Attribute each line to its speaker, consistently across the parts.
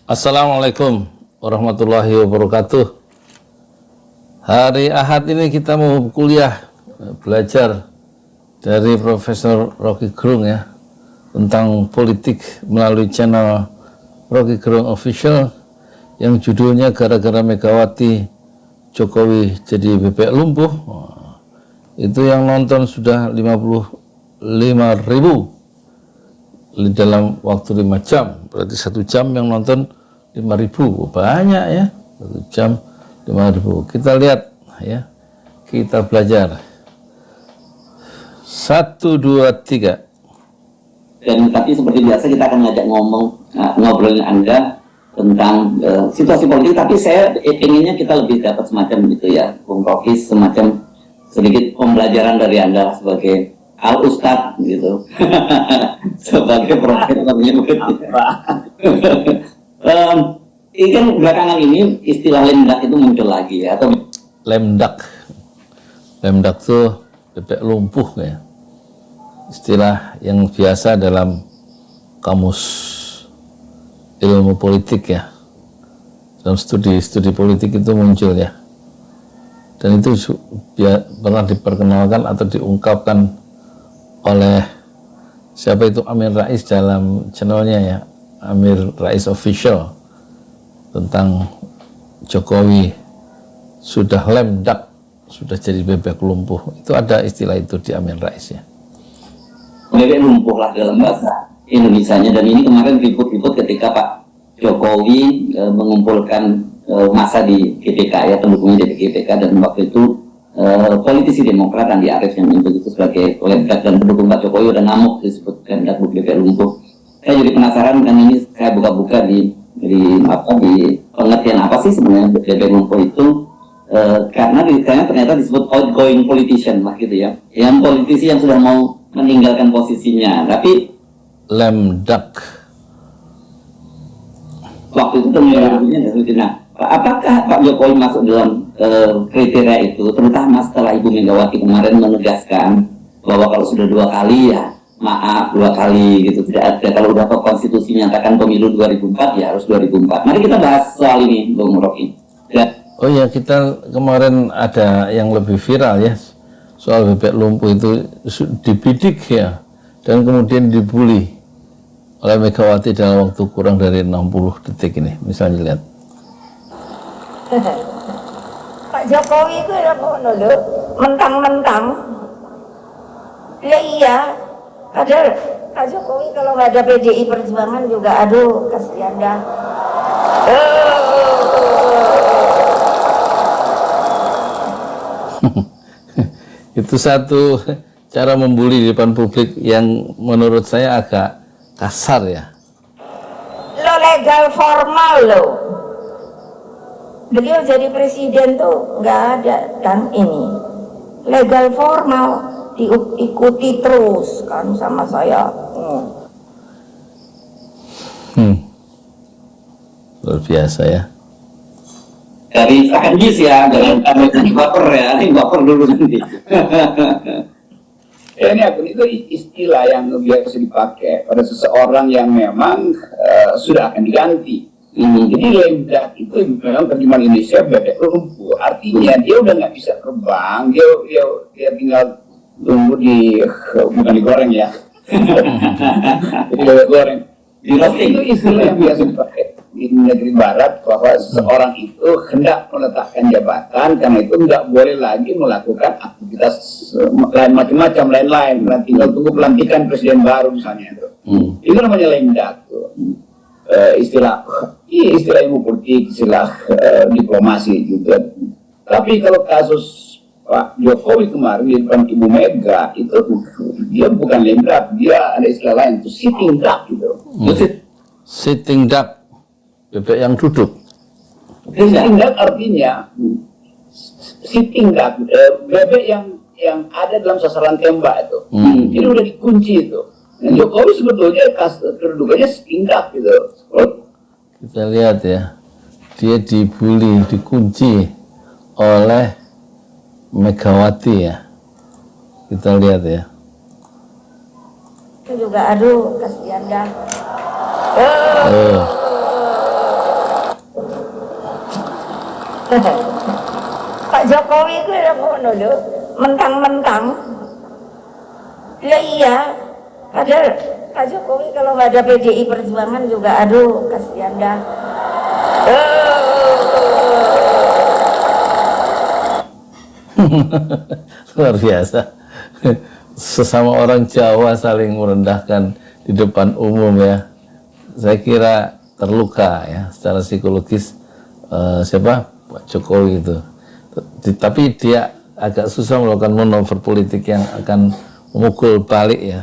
Speaker 1: Assalamualaikum warahmatullahi wabarakatuh. Hari Ahad ini kita mau kuliah belajar dari Profesor Rocky Gerung ya tentang politik melalui channel Rocky Gerung Official yang judulnya gara-gara Megawati Jokowi jadi bebek lumpuh. Itu yang nonton sudah 55.000 dalam waktu 5 jam, berarti 1 jam yang nonton 5.000, banyak ya, 1 jam 5.000. Kita lihat ya, kita belajar 1, 2, 3.
Speaker 2: Dan tapi seperti biasa kita akan ngajak ngobrolin Anda tentang situasi politik, tapi saya inginnya kita lebih dapat semacam gitu ya, Bung Rocky, semacam sedikit pembelajaran dari Anda sebagai Al-Ustadz gitu. Sebagai profesor menyebut ini kan belakangan ini istilah lemdak itu muncul lagi ya, atau
Speaker 1: lemdak tuh bebek lumpuh ya, istilah yang biasa dalam kamus ilmu politik ya, dalam studi politik itu muncul ya, dan itu pernah diperkenalkan atau diungkapkan oleh siapa itu, Amin Rais dalam channelnya ya, Amin Rais Official, tentang Jokowi sudah lemdak, sudah jadi bebek lumpuh. Itu ada istilah itu di Amin Rais ya,
Speaker 2: bebek lumpuh lah dalam bahasa Indonesianya. Dan ini kemarin ribut-ribut ketika Pak Jokowi mengumpulkan massa di GBK ya, pendukungnya di GBK, dan waktu itu politisi Demokrat Andi Arief yang menyebut itu sebagai lemdak, dan pendukung Pak Jokowi udah ngamuk disebut lemdak bebek lumpuh. Saya jadi penasaran, kan ini saya buka-buka di pengertian apa sih sebenarnya bebek lumpuh itu, karena ternyata disebut outgoing politician lah gitu ya, yang politisi yang sudah mau meninggalkan posisinya. Tapi
Speaker 1: lemdak
Speaker 2: waktu itu ternyata apakah Pak Jokowi masuk dalam kriteria itu, terutama setelah Ibu Megawati kemarin menegaskan bahwa kalau sudah 2 kali ya maaf 2 kali gitu, tidak ada, kalau udah konstitusi menyatakan pemilu 2004 ya harus 2004. Mari kita bahas soal ini, Bung Rocky. Ya.
Speaker 1: Oh ya, kita kemarin ada yang lebih viral ya, soal bebek lumpuh itu dibidik ya, dan kemudian dibully oleh Megawati dalam waktu kurang dari 60 detik ini. Misalnya lihat.
Speaker 3: Pak Jokowi itu mentang-mentang ya iya, padahal Pak Jokowi kalau nggak ada PDI Perjuangan juga aduh kasihan dah.
Speaker 1: Itu satu cara membuli di depan publik yang menurut saya agak kasar ya.
Speaker 3: Lo legal formal lo. Beliau jadi presiden tuh nggak ada kan ini legal formal, diikuti terus kan sama saya.
Speaker 1: Luar biasa ya.
Speaker 2: Dari strategis ya, jangan baper ya, ini baper dulu nanti.
Speaker 4: Ya, ini itu istilah yang biasa dipakai pada seseorang yang memang sudah akan diganti. Jadi lemdak itu memang terjemahan Indonesia bebek lumpuh, artinya dia udah nggak bisa terbang, dia tinggal tunggu bukan digoreng ya, jadi bebek goreng. Itu istilah yang biasa dipakai di negeri barat, bahwa seseorang itu hendak meletakkan jabatan karena itu nggak boleh lagi melakukan aktivitas lain macam-macam lain-lain, tinggal tunggu pelantikan presiden baru misalnya itu. Itu namanya lemdak tuh. Istilah ilmu politik, istilah diplomasi juga. Tapi kalau kasus Pak Jokowi kemarin di depan Ibu Mega itu dia bukan lemdak, dia ada istilah lain, itu sitting duck gitu.
Speaker 1: Sitting duck, bebek yang duduk.
Speaker 4: Sitting duck artinya sitting duck, bebek yang ada dalam sasaran tembak itu. Ini udah dikunci itu. Dan Jokowi sebetulnya kedudukannya sitting duck gitu.
Speaker 1: Kita lihat ya, dia dibully, dikunci oleh Megawati ya. Kita lihat ya.
Speaker 3: Itu juga aduh kasihan dah. Pak Jokowi itu ya ngono lho, mentang-mentang. Ya iya, padahal Pak Jokowi kalau nggak ada PDI Perjuangan juga, aduh kasihan dah.
Speaker 1: Luar biasa. Sesama orang Jawa saling merendahkan di depan umum ya. Saya kira terluka ya secara psikologis siapa Pak Jokowi itu. Tapi dia agak susah melakukan manuver politik yang akan memukul balik ya.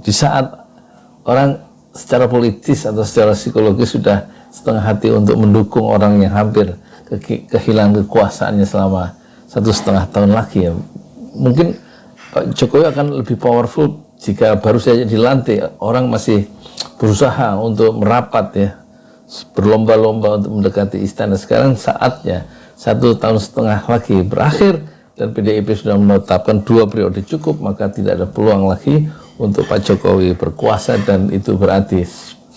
Speaker 1: Di saat orang secara politis atau secara psikologis sudah setengah hati untuk mendukung orang yang hampir kehilangan kekuasaannya selama 1,5 tahun lagi ya. Mungkin Pak Jokowi akan lebih powerful jika baru saja dilantik, orang masih berusaha untuk merapat ya, berlomba-lomba untuk mendekati istana. Sekarang saatnya 1,5 tahun lagi berakhir dan PDIP sudah menetapkan 2 periode cukup, maka tidak ada peluang lagi untuk Pak Jokowi berkuasa, dan itu berarti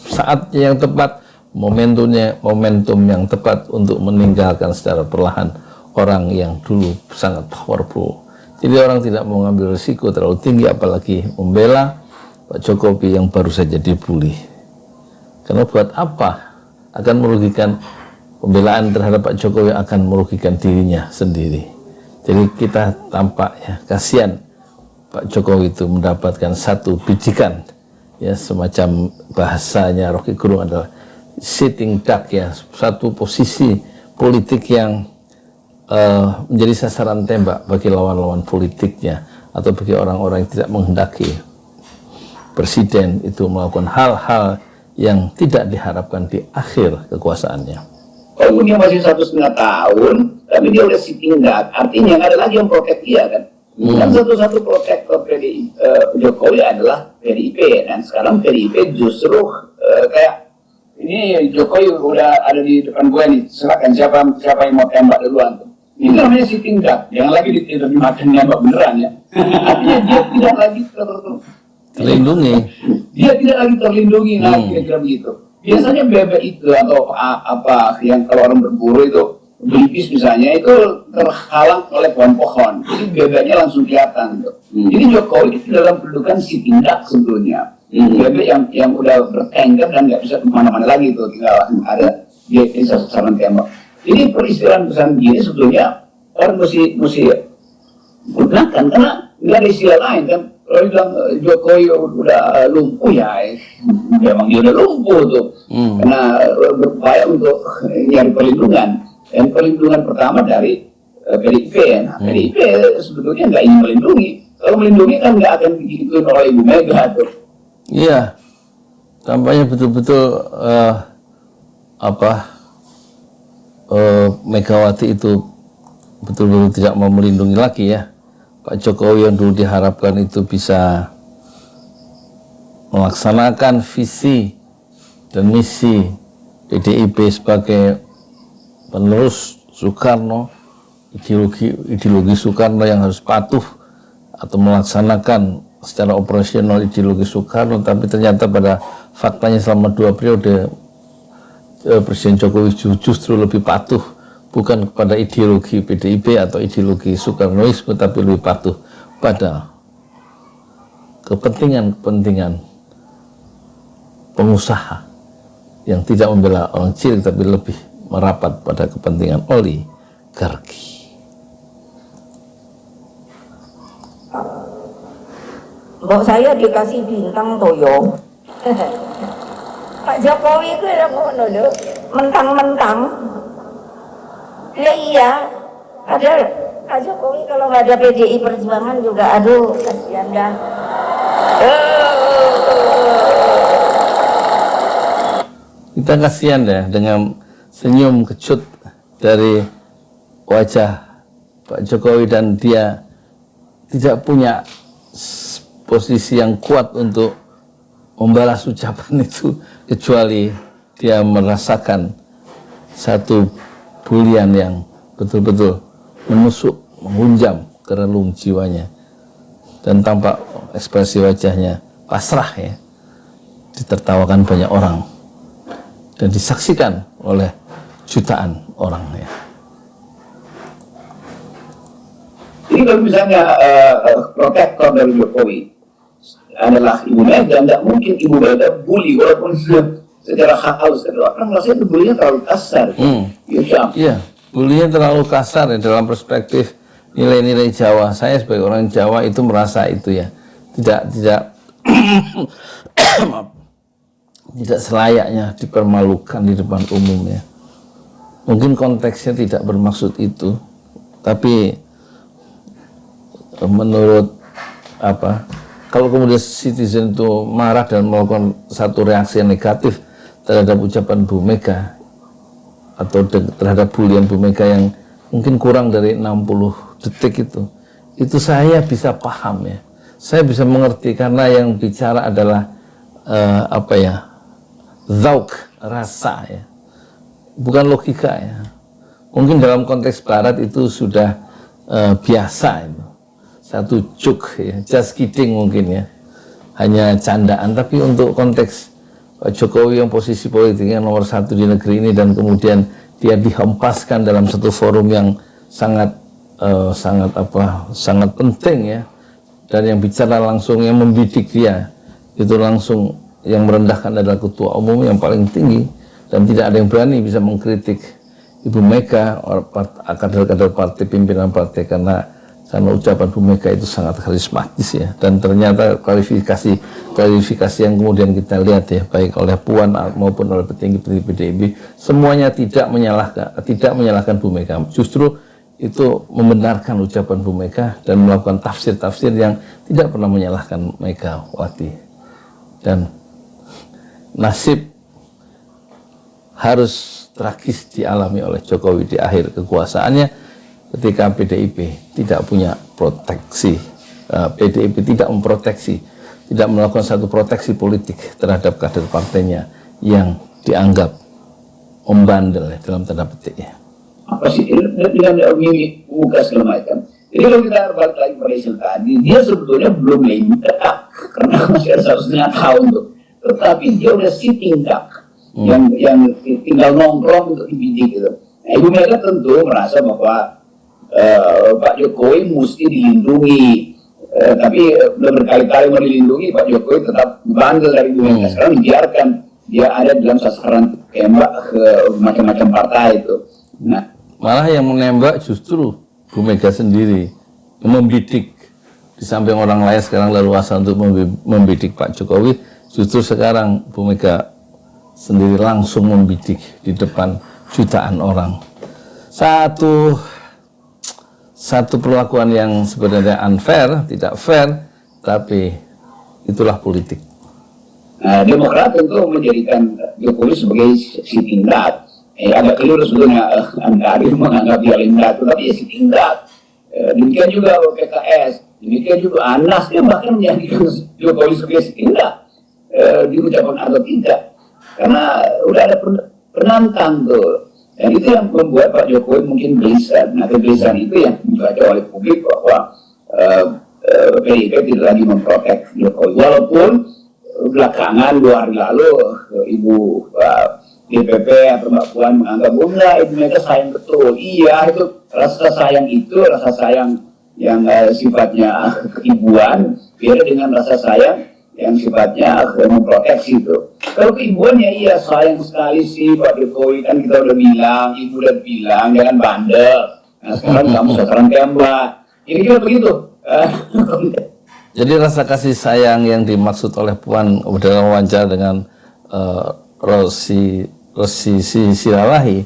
Speaker 1: saatnya yang tepat, momentum yang tepat untuk meninggalkan secara perlahan orang yang dulu sangat powerful. Jadi orang tidak mau mengambil risiko terlalu tinggi, apalagi membela Pak Jokowi yang baru saja dibully. Karena buat apa? Akan merugikan, pembelaan terhadap Pak Jokowi akan merugikan dirinya sendiri. Jadi kita tampaknya kasihan Pak Jokowi itu mendapatkan satu bijikan, ya semacam bahasanya Rocky Gerung adalah sitting duck ya, satu posisi politik yang menjadi sasaran tembak bagi lawan-lawan politiknya atau bagi orang-orang yang tidak menghendaki presiden itu melakukan hal-hal yang tidak diharapkan di akhir kekuasaannya.
Speaker 4: Kalau dia masih 1,5 tahun, tapi dia udah sitting duck, artinya nggak ada lagi yang protek dia kan. Dan satu-satu protektor Jokowi adalah PDIP, dan sekarang PDIP justru kayak ini Jokowi udah ada di depan gue nih, silakan siapa yang mau tembak duluan tuh. Ini namanya sitting duck, jangan lagi diterjemahkan nembak beneran ya. Artinya dia tidak lagi
Speaker 1: Terlindungi.
Speaker 4: Dia tidak lagi terlindungi lagi, kira-kira begitu. Biasanya bebek itu atau apa yang kalau orang berburu itu, belipis misalnya, itu terhalang oleh pohon-pohon. Jadi bebeknya langsung kelihatan tuh. Jadi Jokowi itu dalam kedudukan sitting duck sebetulnya. Bebek yang udah bertengger dan nggak bisa kemana-mana lagi tuh, tinggal ada dia di sasaran tembak. Jadi peristilaan pesan gini sebetulnya orang mesti gunakan, karena nggak ada istilah lain kan. Kalau bilang Jokowi udah lumpuh ya, memang dia udah lumpuh tuh, karena berupaya untuk nyari perlindungan, dan perlindungan pertama dari PDIP. Nah, PDIP sebetulnya nggak ingin melindungi. Kalau melindungi kan nggak akan begitu oleh Ibu Mega tuh.
Speaker 1: Iya, tampaknya betul-betul Megawati itu betul-betul tidak mau melindungi lagi ya. Pak Jokowi yang dulu diharapkan itu bisa melaksanakan visi dan misi PDIP sebagai penerus Soekarno, ideologi Soekarno yang harus patuh atau melaksanakan secara operasional ideologi Soekarno, tapi ternyata pada faktanya selama 2 periode Presiden Jokowi justru lebih patuh bukan kepada ideologi PDIP atau ideologi Soekarnoisme, tapi lebih patuh pada kepentingan pengusaha yang tidak membela orang cilik tapi lebih merapat pada kepentingan oligarki.
Speaker 3: Mbok saya dikasih bintang toyo. Pak Jokowi itu ya ngono lho, mentang-mentang. Ya iya, padahal Pak Jokowi kalau nggak ada PDI Perjuangan juga, aduh kasihan dah.
Speaker 1: Kita kasihan ya dengan senyum kecut dari wajah Pak Jokowi, dan dia tidak punya posisi yang kuat untuk membalas ucapan itu, kecuali dia merasakan satu bulian yang betul-betul menusuk, menghunjam ke relung jiwanya, dan tampak ekspresi wajahnya pasrah ya, ditertawakan banyak orang dan disaksikan oleh jutaan orang ya.
Speaker 4: Jadi kalau misalnya protektor dari Jokowi adalah Ibu Mega, nggak mungkin Ibu Mega bully walaupun secara halus. Orang merasa itu bullynya terlalu kasar.
Speaker 1: Iya, bullynya terlalu kasar ya dalam perspektif nilai-nilai Jawa. Saya sebagai orang Jawa itu merasa itu ya tidak tidak selayaknya dipermalukan di depan umum ya. Mungkin konteksnya tidak bermaksud itu, tapi menurut kalau kemudian citizen itu marah dan melakukan satu reaksi yang negatif terhadap ucapan Bu Mega atau terhadap bulian Bu Mega yang mungkin kurang dari 60 detik itu saya bisa paham ya, saya bisa mengerti karena yang bicara adalah zauk, rasa ya, bukan logika ya. Mungkin dalam konteks Barat itu sudah biasa itu, satu joke ya, just kidding mungkin ya, hanya candaan. Tapi untuk konteks Pak Jokowi yang posisi politiknya nomor 1 di negeri ini dan kemudian dia dihempaskan dalam satu forum yang sangat penting ya, dan yang bicara langsung yang membidik dia itu langsung yang merendahkan adalah ketua umum yang paling tinggi, dan tidak ada yang berani bisa mengkritik Ibu Mega, kader-kader partai, pimpinan partai, karena ucapan Bu Mega itu sangat karismatis ya. Dan ternyata klarifikasi yang kemudian kita lihat ya, baik oleh Puan maupun oleh petinggi-petinggi PDIP, semuanya tidak menyalahkan Bu Mega, justru itu membenarkan ucapan Bu Mega dan melakukan tafsir-tafsir yang tidak pernah menyalahkan Megawati. Dan nasib harus tragis dialami oleh Jokowi di akhir kekuasaannya ketika PDIP tidak punya proteksi, PDIP tidak memproteksi, tidak melakukan satu proteksi politik terhadap kader partainya yang dianggap membandel ya, dalam tanda petik ya.
Speaker 4: Apa sih dengan mimik muka segala macam. Jadi kalau kita balik lagi pada isu tadi, dia sebetulnya belum lame duck karena masih ada 1,5 tahun tuh, tetapi dia udah sitting duck yang tinggal nongkrong untuk dibidik gitu. Nah, Ibu Mega tentu merasa bahwa Pak Jokowi mesti dilindungi, tapi udah berkali-kali mau dilindungi, Pak Jokowi tetap bandel dari Ibu Mega. Sekarang dibiarkan dia ada dalam sasaran tembak ke macam-macam partai itu. Nah,
Speaker 1: malah yang menembak justru Bu Mega sendiri, membidik. Di samping orang lain sekarang leluasa untuk membidik Pak Jokowi, justru sekarang Bu Mega sendiri langsung membidik di depan jutaan orang. Satu perlakuan yang sebenarnya unfair, tidak fair, tapi itulah politik.
Speaker 4: Nah, Demokrat tentu menjadikan Jokowi sebagai sitting duck. Agak keliru sebetulnya Anda Arief menganggap dia lindat, tapi sitting duck. Demikian juga PKS, demikian juga Anas, dia bahkan menjadikan Jokowi sebagai sitting duck di ucapan atau tidak, karena udah ada penantang tuh. Dan itu yang membuat Pak Jokowi mungkin gelisah. Nah, kegelisahan itu yang dibaca oleh publik bahwa PDIP tidak lagi memprotek Jokowi. Walaupun belakangan 2 hari lalu Ibu DPP atau Mbak Puan menganggap enggak, Ibu Mega sayang betul. Iya, itu rasa sayang yang sifatnya keibuan beda dengan rasa sayang yang sifatnya memproteksi itu. Kalau keibuannya iya sayang sekali sih Pak Jokowi, kan kita udah bilang, Ibu udah bilang jangan bandel. Nah sekarang kamu sasaran tembak. Kira-kira begitu.
Speaker 1: Jadi rasa kasih sayang yang dimaksud oleh Puan dalam wawancara dengan Rosi Silalahi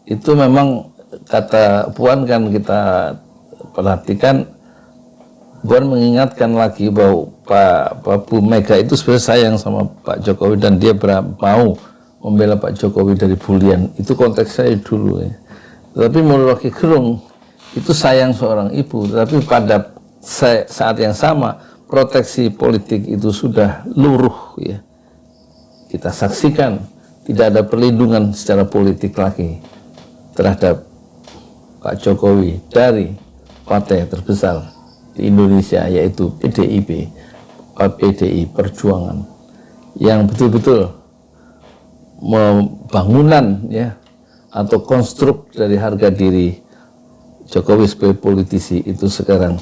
Speaker 1: itu memang kata Puan kan kita perhatikan, Puan mengingatkan lagi bahwa Pak Bu Mega itu sebenarnya sayang sama Pak Jokowi dan dia mau membela Pak Jokowi dari bulian. Itu konteks saya dulu ya. Tapi menurut Rocky Gerung itu sayang seorang ibu, tapi pada saat yang sama proteksi politik itu sudah luruh ya. Kita saksikan tidak ada perlindungan secara politik lagi terhadap Pak Jokowi dari partai terbesar di Indonesia, yaitu PDIP, PDI Perjuangan, yang betul-betul bangunan ya atau konstruk dari harga diri Jokowi sebagai politisi itu sekarang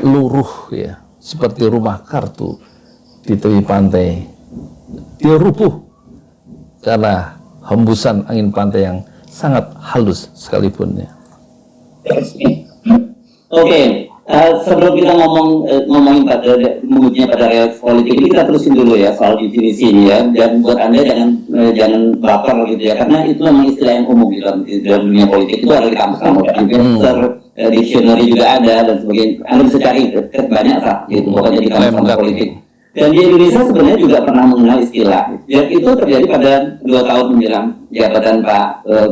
Speaker 1: luruh ya, seperti rumah kartu di tepi pantai. Dia rubuh karena hembusan angin pantai yang sangat halus sekalipun ya.
Speaker 2: Oke, sebelum kita ngomongin pada realitas politik ini, kita terusin dulu ya soal definisi ini ya. Dan buat Anda jangan baper gitu ya, karena itu memang istilah yang umum di dalam dunia politik. Itu ada di kamus-kamus, investor, dictionary juga ada dan sebagainya. Anda bisa cari banyak lah gitu, pokoknya di kamus-kamus politik. Dan di Indonesia sebenarnya juga pernah mengenal istilah. Dan itu terjadi pada 2 tahun menjelang jabatan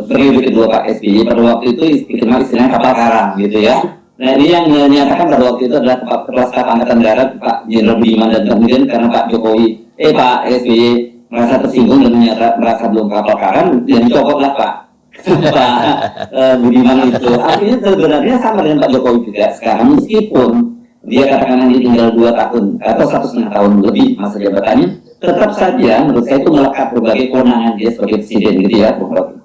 Speaker 2: periode kedua Pak SBY. Pada waktu itu dikenal istilahnya kapal karam gitu ya. Nah ini yang menyatakan pada waktu itu adalah Kepala Staf Angkatan Darat Pak Jenderal Budiman, dan kemudian karena Pak SBY merasa tersinggung dan merasa belum kapal karam, dan dicopotlah Pak Budiman itu. Artinya sebenarnya sama dengan Pak Jokowi juga sekarang, meskipun dia katakan ini tinggal 2 tahun atau 1,5 tahun lebih masa jabatannya, tetap saja menurut saya itu melekat berbagai kewenangan dia sebagai presiden gitu ya, Bung Rocky.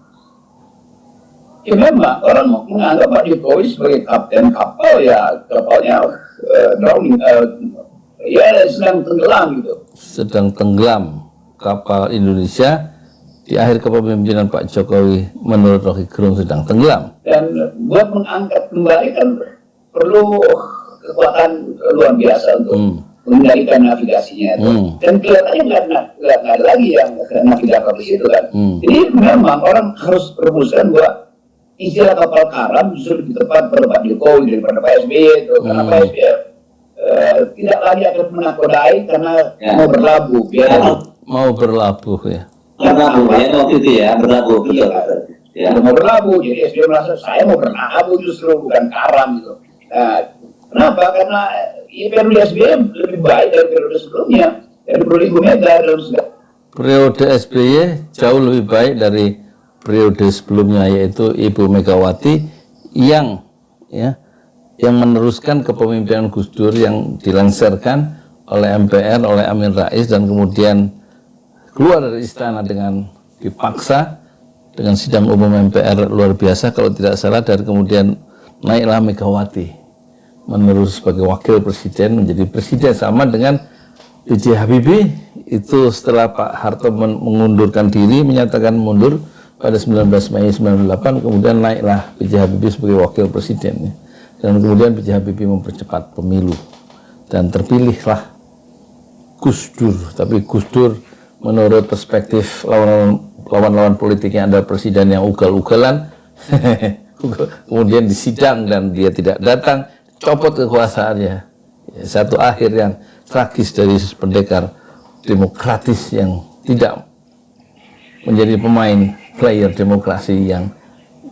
Speaker 4: Ya memang orang menganggap Pak Jokowi sebagai kapten kapal, ya kapalnya drowning, ya sedang tenggelam gitu.
Speaker 1: Sedang tenggelam kapal Indonesia di akhir kepemimpinan Pak Jokowi, menurut Rocky Gerung sedang tenggelam.
Speaker 4: Dan buat mengangkat kembali kan perlu kekuatan luar biasa untuk mengendalikan navigasinya itu. Dan kelihatannya nggak ada lagi yang navigator di situ kan. Jadi memang orang harus merumuskan bahwa istilah kapal karam justru lebih tepat pada Pak Jokowi daripada Pak SBY itu, karena Pak SBY tidak lagi akan menakodai karena mau berlabuh,
Speaker 1: mau berlabuh ya.
Speaker 2: Berlabuh ya waktu itu ya, berlabuh betul.
Speaker 4: Ya, mau berlabuh, jadi SBY merasa saya mau berlabuh justru bukan karam gitu. Nah, kenapa? Karena periode SBY lebih baik dari periode sebelumnya, dari periode Ibu Mega dalam segala.
Speaker 1: Periode SBY jauh lebih baik dari periode sebelumnya, yaitu Ibu Megawati yang meneruskan kepemimpinan Gus Dur yang dilengsarkan oleh MPR, oleh Amin Rais, dan kemudian keluar dari istana dengan dipaksa dengan sidang umum MPR luar biasa kalau tidak salah, dan kemudian naiklah Megawati menerus sebagai wakil presiden, menjadi presiden sama dengan B.J. Habibie. Itu setelah Pak Harto mengundurkan diri, menyatakan mundur pada 19 Mei 1998, kemudian naiklah B.J. Habibie sebagai wakil presiden, dan kemudian B.J. Habibie mempercepat pemilu dan terpilihlah Gus Dur. Tapi Gus Dur menurut perspektif lawan-lawan politiknya adalah presiden yang ugal-ugalan kemudian disidang dan dia tidak datang, copot kekuasaannya. Satu akhir yang tragis dari pendekar demokratis yang tidak menjadi pemain player demokrasi yang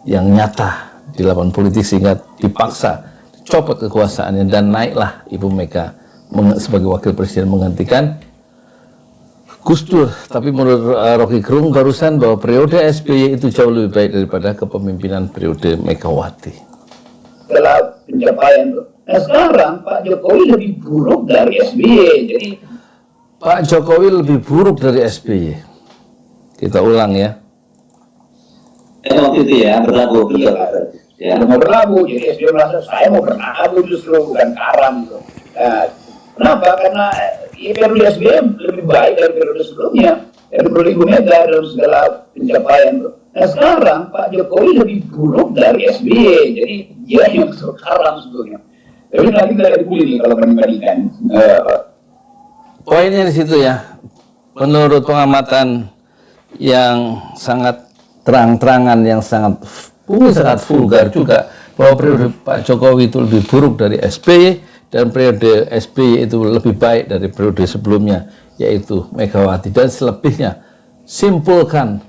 Speaker 1: nyata di lapangan politik, sehingga dipaksa copot kekuasaannya dan naiklah Ibu Mega sebagai wakil presiden menggantikan Gus Dur. Tapi menurut Rocky Gerung barusan bahwa periode SBY itu jauh lebih baik daripada kepemimpinan periode Megawati.
Speaker 4: Setelah pencapaian itu. Nah sekarang Pak Jokowi lebih buruk dari SBY. Jadi
Speaker 1: Pak Jokowi lebih buruk dari SBY. Kita ulang ya.
Speaker 2: Waktu itu ya berlabuh betul.
Speaker 4: Ya, mau berlabuh, jadi SBY merasa saya mau berlabuh justru bukan karam gitu. Nah, kenapa? Karena periode SBY lebih baik dari periode sebelumnya, dari periode Ibu Mega dalam segala pencapaian itu. Nah sekarang Pak Jokowi lebih buruk dari SBY, jadi dia yang betul karam sebetulnya. Jadi nanti kita dipilih nih kalau membandingkan.
Speaker 1: Poinnya di situ ya. Menurut pengamatan yang sangat terang-terangan, yang sangat vulgar juga, bahwa periode Pak Jokowi itu lebih buruk dari SBY, dan periode SBY itu lebih baik dari periode sebelumnya, yaitu Megawati. Dan selebihnya simpulkan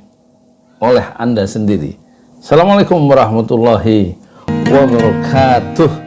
Speaker 1: oleh Anda sendiri. Assalamualaikum warahmatullahi wabarakatuh.